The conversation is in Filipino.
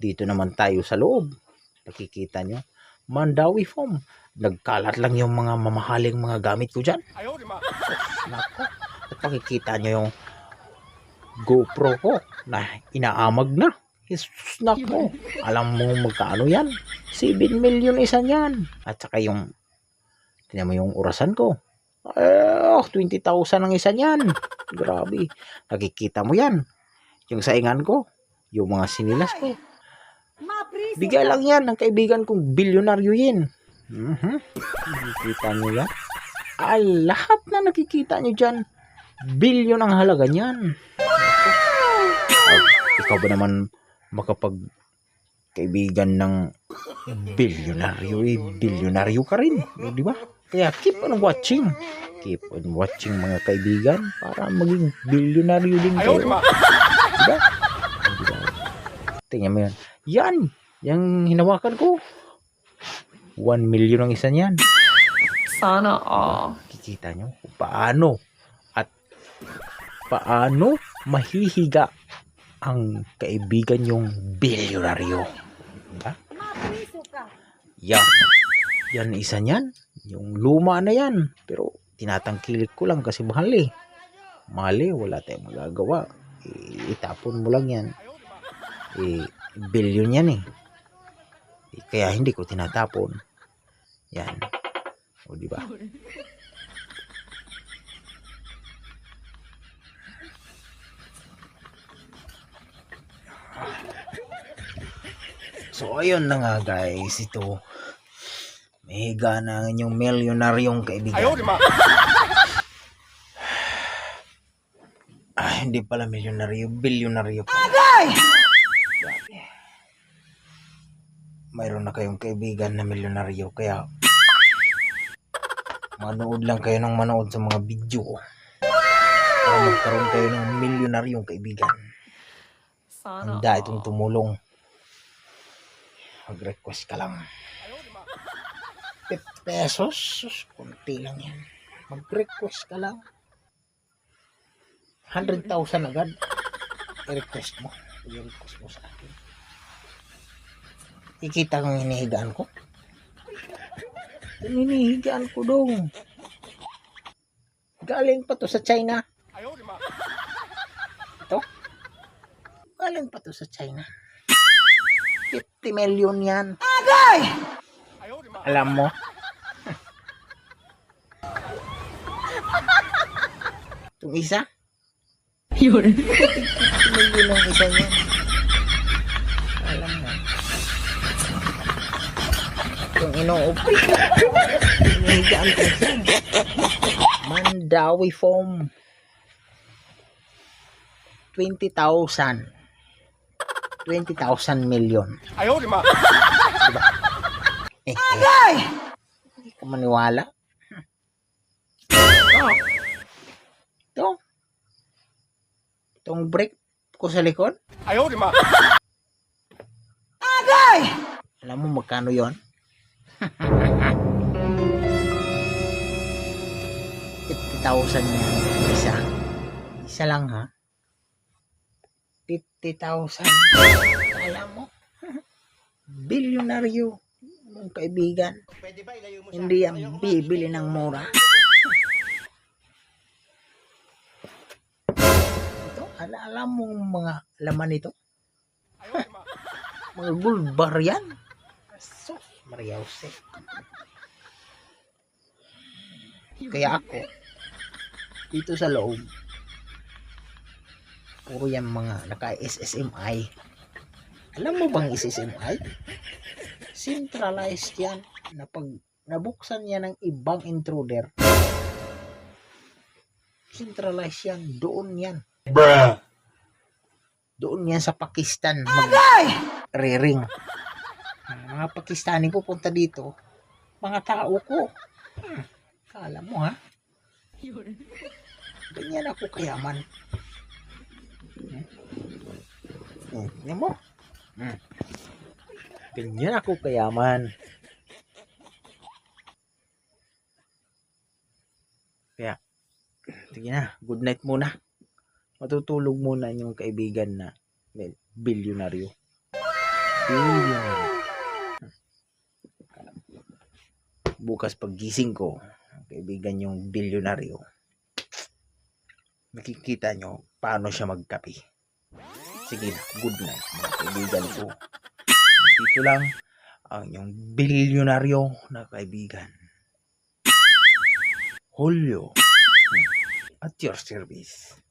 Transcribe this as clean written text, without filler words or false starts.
Dito naman tayo sa loob. Nakikita nyo. Mandawi Foam. Nagkalat lang yung mga mamahaling mga gamit ko dyan. Nako. At makikita nyo yung GoPro ko na inaamag na. Jesus, nako. Alam mo magkano yan? 7 million isa niyan. At saka yung, tingnan mo yung orasan ko. 20,000 ang isa niyan. Grabe. Nakikita mo yan. Yung saingan ko. Yung mga sinilas ko. Bigay lang yan ng kaibigan kong bilyonaryo yun. Nakikita nyo yan? Lahat na nakikita nyo dyan. Bilyon ang halaga niyan. Ikaw ba naman makapag kaibigan ng bilyonaryo, bilyonaryo ka rin, di ba? Kaya keep on watching mga kaibigan para maging bilyonaryo din kayo, di ba? Tingnan mo yan, yung hinawakan ko 1 million ang isa niyan. Sana all. Kikita nyo paano mahihiga ang kaibigan yung bilyonaryo. Diba? Yan isa niyan. Yung luma na yan. Pero tinatangkilik ko lang kasi mahal eh. Mahal eh. Wala tayong magagawa. Itapon mo lang yan. Bilyon yan eh. Kaya hindi ko tinatapon. Yan. O diba? So ayun na nga guys, ito may higa na ang inyong milyonaryong kaibigan. Hindi pala milyonaryo, bilyonaryo pa. Mayroon na kayong kaibigan na milyonaryo, kaya manood lang kayo ng manood sa mga video para magkaroon kayo ng milyonaryong kaibigan. Handa itong tumulong. Mag-request ka lang. 50 pesos. Kunti lang yan. Mag-request ka lang. 100,000 agad. I-request mo. I-request mo sa akin. Ikita kong hinihigaan ko. Hinihigaan ko dong. Galing pa to sa China. Ito. Galing pa to sa China. 50 million yan. Agay! Alam mo? Itong isa? 50 million ang isa yan. Alam mo? Itong inuupi. Hinihigaan ko siya. Mandawi Foam. 20,000 million. Ayaw, di ba? Diba? Agay! Hindi ka maniwala. Ito. Itong brake ko sa likod. Ayaw, di ba? Agay! Alam mo magkano yon? 50,000 yan. Isa lang ha. 50,000. Alam mo? Bilyonaryo mong kaibigan. Hindi yan bibili ng mura. Ito, alam mo mga laman nito? Mga gold bar yan. Sus, Maria Jose. Kaya ako, dito sa loob, puro yan mga naka-SSMI. Alam mo bang SSMI? Centralized yan. Na pag nabuksan yan ng ibang intruder, centralized yan. Doon yan. Bruh. Doon yan sa Pakistan. Mag-re-ring. Mga Pakistani pupunta dito. Mga tao ko. Kala mo ha? Ganyan ako kayaman. Yan mo. Ganyan ako kayaman. Kaya, sige na, good night muna. Matutulog muna yung kaibigan na bilyonaryo. Billionaire. Bukas paggising ko, kaibigan yung bilyonaryo, nakikita nyo paano siya magkape. Sige na, good night mga kaibigan ko. Dito lang ang yung bilyonaryo na kaibigan. Julio, at your service.